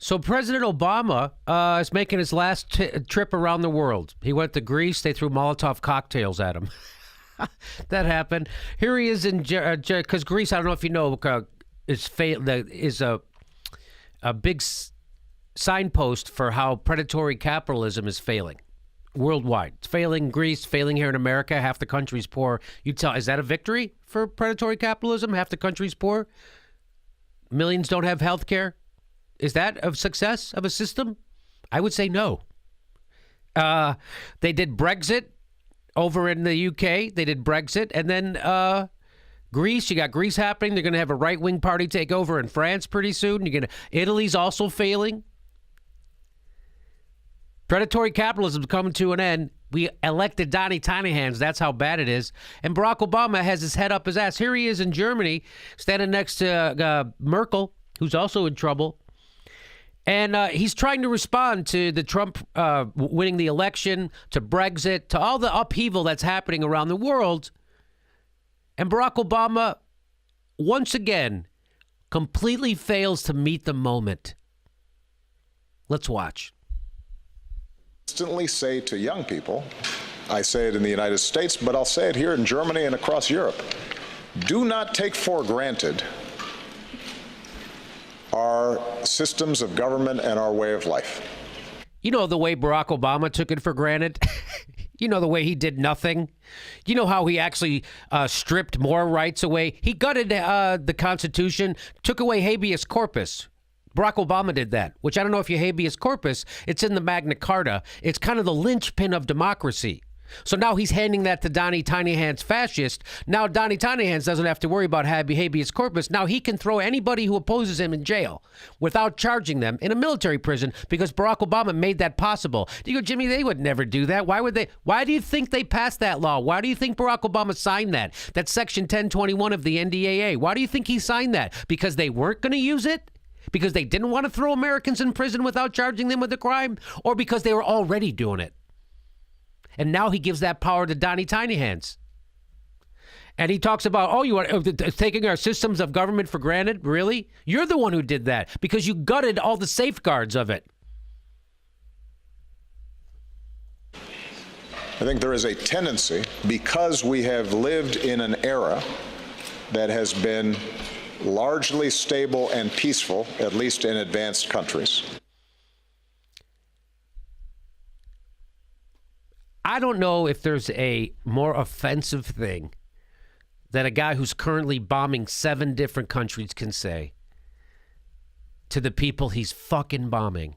So President Obama is making his last trip around the world. He went to Greece. They threw Molotov cocktails at him. That happened. Here he is in because Greece, I don't know if you know, is a big signpost for how predatory capitalism is failing worldwide. It's failing Greece, failing here in America. Half the country's poor. Is that a victory for predatory capitalism? Half the country's poor. Millions don't have health care. Is that a success of a system? I would say no. They did Brexit over in the UK. They did Brexit. And then Greece, you got Greece happening. They're going to have a right-wing party take over in France pretty soon. Italy's also failing. Predatory capitalism is coming to an end. We elected Donnie Tiny Hands. That's how bad it is. And Barack Obama has his head up his ass. Here he is in Germany, standing next to Merkel, who's also in trouble. And he's trying to respond to the Trump winning the election, to Brexit, to all the upheaval that's happening around the world. And Barack Obama, once again, completely fails to meet the moment. Let's watch. Constantly say to young people, I say it in the United States, but I'll say it here in Germany and across Europe, do not take for granted our systems of government and our way of life. You know the way Barack Obama took it for granted? You know the way he did nothing? You know how he actually stripped more rights away? He gutted the Constitution, took away habeas corpus. Barack Obama did that, which I don't know if you habeas corpus. It's in the Magna Carta. It's kind of the linchpin of democracy. So now he's handing that to Donnie Tiny Hands fascist. Now Donnie Tiny Hands doesn't have to worry about habeas corpus. Now he can throw anybody who opposes him in jail without charging them in a military prison because Barack Obama made that possible. You go, Jimmy, they would never do that. Why would they? Why do you think they passed that law? Why do you think Barack Obama signed that? That's Section 1021 of the NDAA. Why do you think he signed that? Because they weren't going to use it? Because they didn't want to throw Americans in prison without charging them with a crime? Or because they were already doing it? And now he gives that power to Donnie Tiny Hands. And he talks about, oh, you are taking our systems of government for granted? Really? You're the one who did that because you gutted all the safeguards of it. I think there is a tendency, because we have lived in an era that has been largely stable and peaceful, at least in advanced countries. I don't know if there's a more offensive thing that a guy who's currently bombing 7 different countries can say to the people he's fucking bombing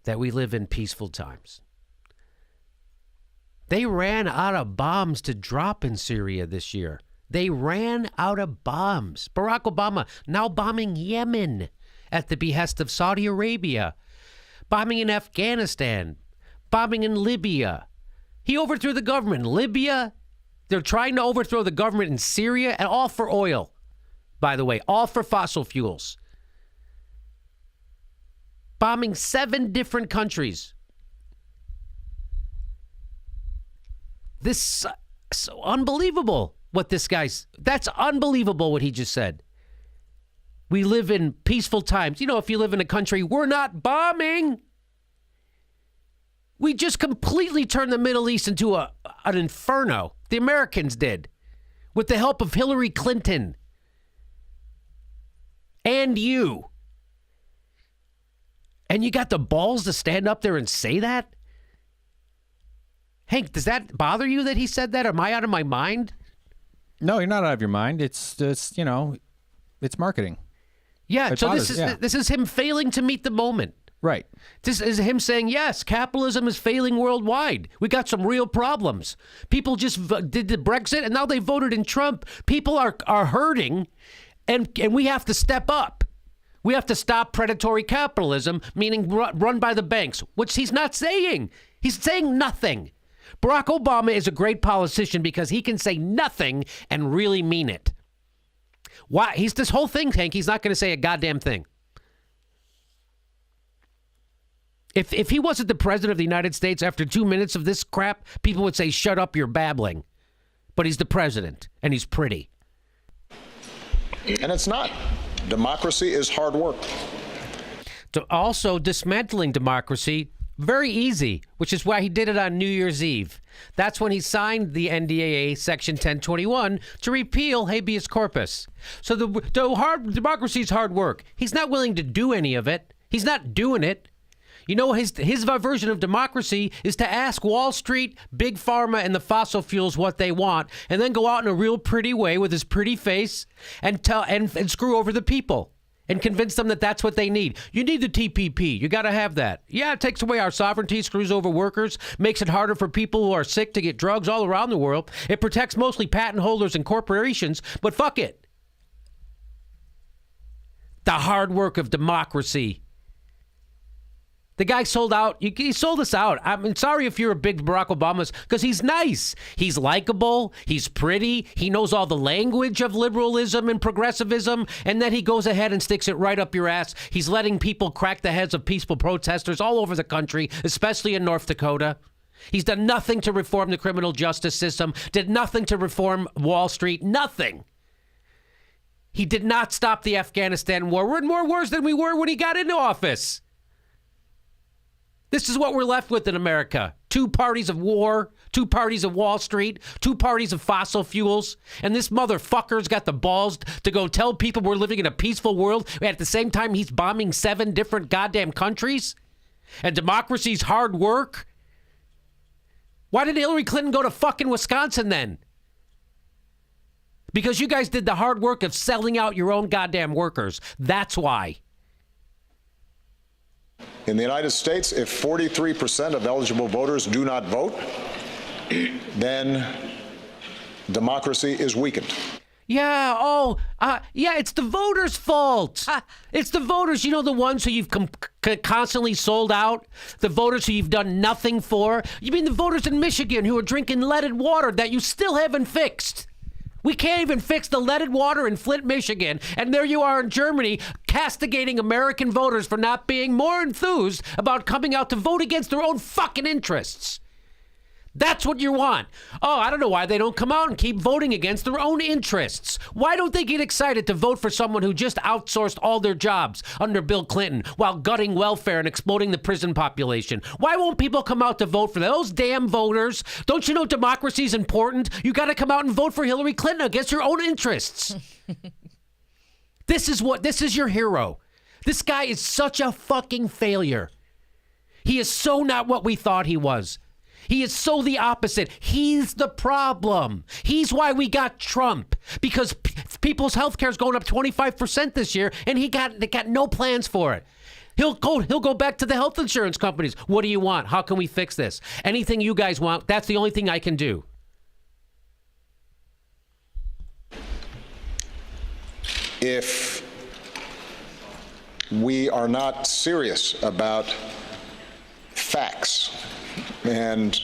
that we live in peaceful times. They ran out of bombs to drop in Syria this year. They ran out of bombs. Barack Obama now bombing Yemen at the behest of Saudi Arabia, bombing in Afghanistan, bombing in Libya. He overthrew the government in Libya. They're trying to overthrow the government in Syria, and all for oil, by the way, all for fossil fuels. Bombing 7 different countries. This is so unbelievable. That's unbelievable what he just said. We live in peaceful times. You know, if you live in a country, we're not bombing. We just completely turned the Middle East into an inferno. The Americans did. With the help of Hillary Clinton. And you. And you got the balls to stand up there and say that? Hank, does that bother you that he said that? Am I out of my mind? No, you're not out of your mind. It's marketing. Yeah, so this is him failing to meet the moment. Right. This is him saying, yes, capitalism is failing worldwide. We got some real problems. People just did the Brexit, and now they voted in Trump. People are hurting, and we have to step up. We have to stop predatory capitalism, meaning run by the banks, which he's not saying. He's saying nothing. Barack Obama is a great politician because he can say nothing and really mean it. Why? He's this whole thing, Hank. He's not going to say a goddamn thing. If he wasn't the president of the United States, after 2 minutes of this crap, people would say, shut up, you're babbling. But he's the president, and he's pretty. And it's not. Democracy is hard work. Also, dismantling democracy, very easy, which is why he did it on New Year's Eve. That's when he signed the NDAA Section 1021 to repeal habeas corpus. So democracy is hard work. He's not willing to do any of it. He's not doing it. You know, his version of democracy is to ask Wall Street, Big Pharma, and the fossil fuels what they want, and then go out in a real pretty way with his pretty face and screw over the people and convince them that that's what they need. You need the TPP. You got to have that. Yeah, it takes away our sovereignty, screws over workers, makes it harder for people who are sick to get drugs all around the world. It protects mostly patent holders and corporations, but fuck it. The hard work of democracy. The guy sold out. He sold us out. I'm sorry if you're a big Barack Obama, because he's nice. He's likable. He's pretty. He knows all the language of liberalism and progressivism, and then he goes ahead and sticks it right up your ass. He's letting people crack the heads of peaceful protesters all over the country, especially in North Dakota. He's done nothing to reform the criminal justice system, did nothing to reform Wall Street, nothing. He did not stop the Afghanistan war. We're in more wars than we were when he got into office. This is what we're left with in America. 2 parties of war, 2 parties of Wall Street, 2 parties of fossil fuels. And this motherfucker's got the balls to go tell people we're living in a peaceful world. At the same time, he's bombing 7 different goddamn countries. And democracy's hard work. Why did Hillary Clinton go to fucking Wisconsin then? Because you guys did the hard work of selling out your own goddamn workers. That's why. In the United States, if 43% of eligible voters do not vote, then democracy is weakened. Yeah, it's the voters' fault. It's the voters, you know, the ones who you've constantly sold out, the voters who you've done nothing for. You mean the voters in Michigan who are drinking leaded water that you still haven't fixed? We can't even fix the leaded water in Flint, Michigan, and there you are in Germany castigating American voters for not being more enthused about coming out to vote against their own fucking interests. That's what you want. Oh, I don't know why they don't come out and keep voting against their own interests. Why don't they get excited to vote for someone who just outsourced all their jobs under Bill Clinton while gutting welfare and exploding the prison population? Why won't people come out to vote for those damn voters? Don't you know democracy is important? You got to come out and vote for Hillary Clinton against your own interests. This is your hero. This guy is such a fucking failure. He is so not what we thought he was. He is so the opposite. He's the problem. He's why we got Trump, because people's health care is going up 25% this year, and they got no plans for it. He'll go back to the health insurance companies. What do you want? How can we fix this? Anything you guys want, that's the only thing I can do. If we are not serious about facts and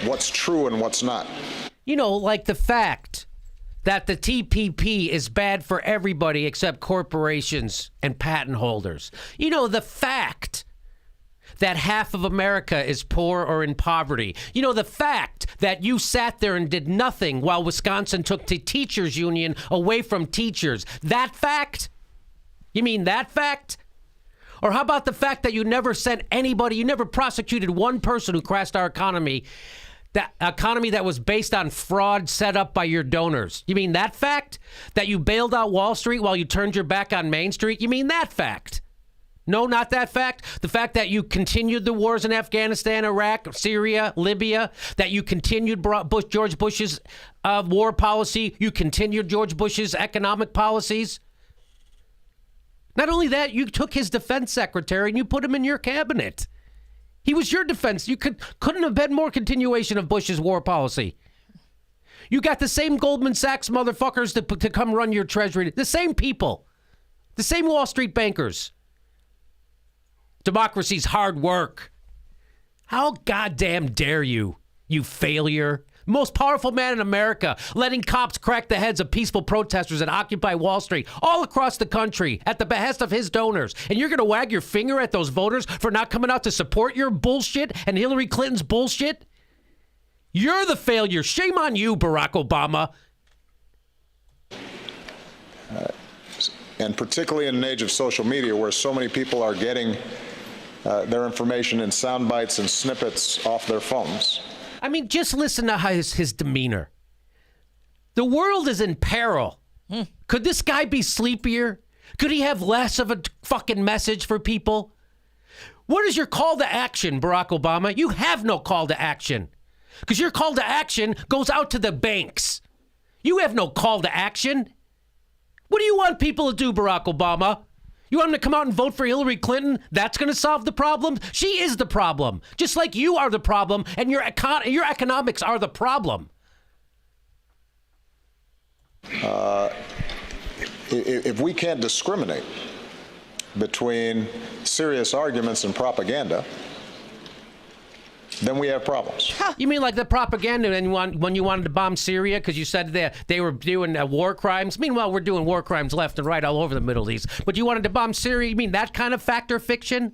what's true and what's not. You know, like the fact that the TPP is bad for everybody except corporations and patent holders. You know, the fact that half of America is poor or in poverty. You know, the fact that you sat there and did nothing while Wisconsin took the teachers union away from teachers. That fact? You mean that fact? Or how about the fact that you never sent anybody, you never prosecuted one person who crashed our economy, that economy that was based on fraud set up by your donors? You mean that fact? That you bailed out Wall Street while you turned your back on Main Street? You mean that fact? No, not that fact. The fact that you continued the wars in Afghanistan, Iraq, Syria, Libya, that you continued George Bush's war policy, you continued George Bush's economic policies. Not only that, you took his defense secretary and you put him in your cabinet. He was your defense. You couldn't have been more continuation of Bush's war policy. You got the same Goldman Sachs motherfuckers to come run your treasury. The same people. The same Wall Street bankers. Democracy's hard work. How goddamn dare you, you failure. Most powerful man in America, letting cops crack the heads of peaceful protesters and Occupy Wall Street all across the country at the behest of his donors. And you're going to wag your finger at those voters for not coming out to support your bullshit and Hillary Clinton's bullshit? You're the failure. Shame on you, Barack Obama. and particularly in an age of social media where so many people are getting their information in sound bites and snippets off their phones. I mean, just listen to his demeanor. The world is in peril. Could this guy be sleepier? Could he have less of a fucking message for people? What is your call to action, Barack Obama? You have no call to action. Because your call to action goes out to the banks. You have no call to action. What do you want people to do, Barack Obama? You want them to come out and vote for Hillary Clinton? That's going to solve the problem? She is the problem. Just like you are the problem, and your economics are the problem. If we can't discriminate between serious arguments and propaganda, then we have problems. You mean like the propaganda when you wanted to bomb Syria because you said they were doing war crimes? Meanwhile, we're doing war crimes left and right all over the Middle East. But you wanted to bomb Syria? You mean that kind of fact or fiction?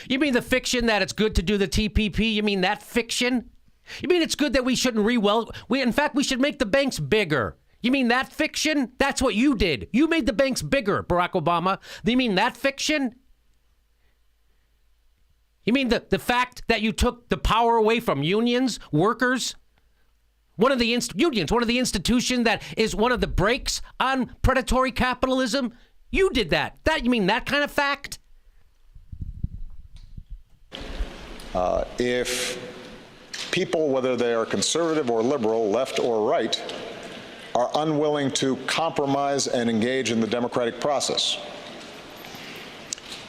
You mean the fiction that it's good to do the TPP? You mean that fiction? You mean it's good that we shouldn't in fact, we should make the banks bigger. You mean that fiction? That's what you did. You made the banks bigger, Barack Obama. You mean that fiction? You mean the fact that you took the power away from unions, workers? One of the unions, one of the institutions that is one of the brakes on predatory capitalism? You did that. You mean that kind of fact? If people, whether they are conservative or liberal, left or right, are unwilling to compromise and engage in the democratic process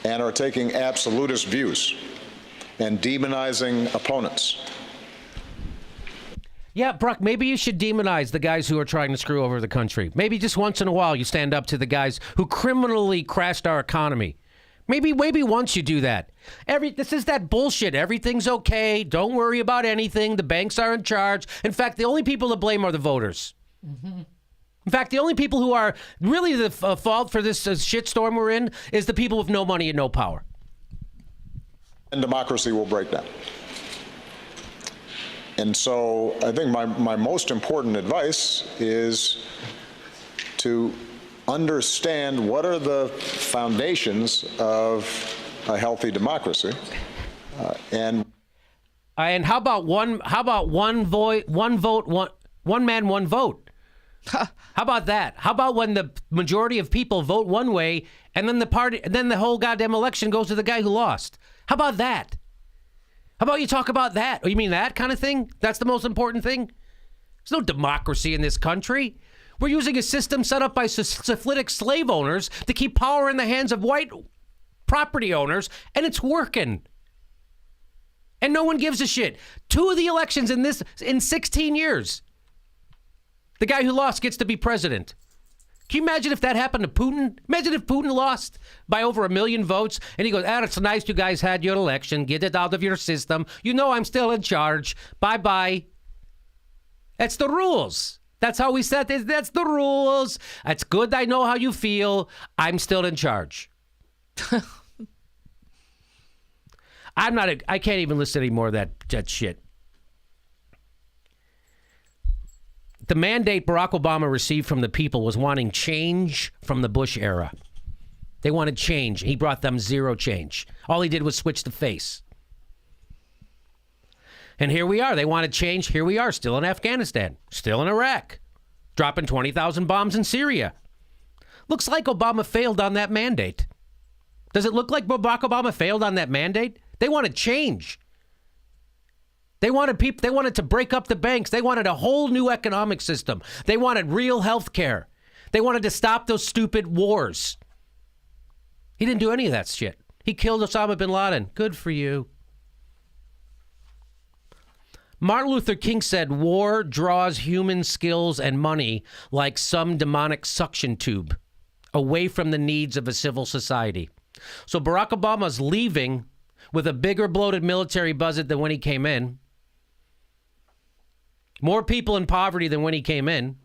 and are taking absolutist views and demonizing opponents. Yeah, Brock, maybe you should demonize the guys who are trying to screw over the country. Maybe just once in a while you stand up to the guys who criminally crashed our economy. Maybe once you do that. This is that bullshit. Everything's okay. Don't worry about anything. The banks are in charge. In fact, the only people to blame are the voters. Mm-hmm. In fact, the only people who are really the fault for this shitstorm we're in is the people with no money and no power. And democracy will break down. And so I think my most important advice is to understand what are the foundations of a healthy democracy, and how about one vote, one man, one vote? How about that? How about when the majority of people vote one way, and then the whole goddamn election goes to the guy who lost? How about that? How about you talk about that? Oh, you mean that kind of thing? That's the most important thing? There's no democracy in this country. We're using a system set up by syphilitic slave owners to keep power in the hands of white property owners, and it's working. And no one gives a shit. 2 of the elections in 16 years. The guy who lost gets to be president. Can you imagine if that happened to Putin? Imagine if Putin lost by over 1 million votes, and he goes, it's nice you guys had your election. Get it out of your system. You know I'm still in charge. Bye-bye. That's the rules. That's how we set this. That's the rules. It's good I know how you feel. I'm still in charge. I can't even listen anymore to that shit. The mandate Barack Obama received from the people was wanting change from the Bush era. They wanted change. He brought them zero change. All he did was switch the face. And here we are. They wanted change. Here we are, still in Afghanistan, still in Iraq, dropping 20,000 bombs in Syria. Looks like Obama failed on that mandate. Does it look like Barack Obama failed on that mandate? They wanted change. They wanted to break up the banks. They wanted a whole new economic system. They wanted real health care. They wanted to stop those stupid wars. He didn't do any of that shit. He killed Osama bin Laden. Good for you. Martin Luther King said, war draws human skills and money like some demonic suction tube away from the needs of a civil society. So Barack Obama's leaving with a bigger bloated military budget than when he came in. More people in poverty than when he came in.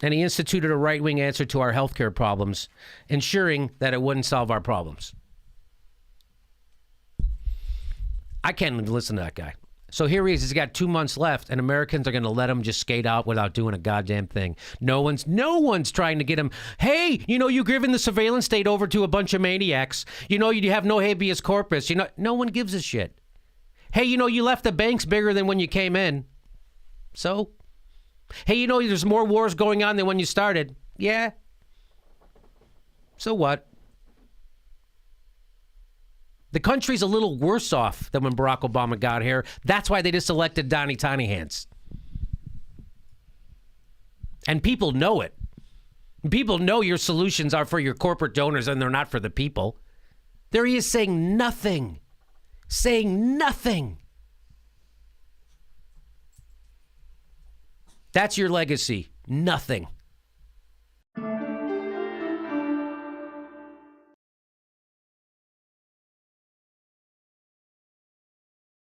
And he instituted a right-wing answer to our healthcare problems, ensuring that it wouldn't solve our problems. I can't even listen to that guy. So here he is. He's got 2 months left, and Americans are going to let him just skate out without doing a goddamn thing. No one's trying to get him. Hey, you've given the surveillance state over to a bunch of maniacs. You have no habeas corpus. No one gives a shit. Hey, you left the banks bigger than when you came in. So, hey, there's more wars going on than when you started. Yeah. So what? The country's a little worse off than when Barack Obama got here. That's why they just elected Donnie Tiny Hands. And people know it. People know your solutions are for your corporate donors and they're not for the people. There he is saying nothing. Saying nothing. That's your legacy. Nothing.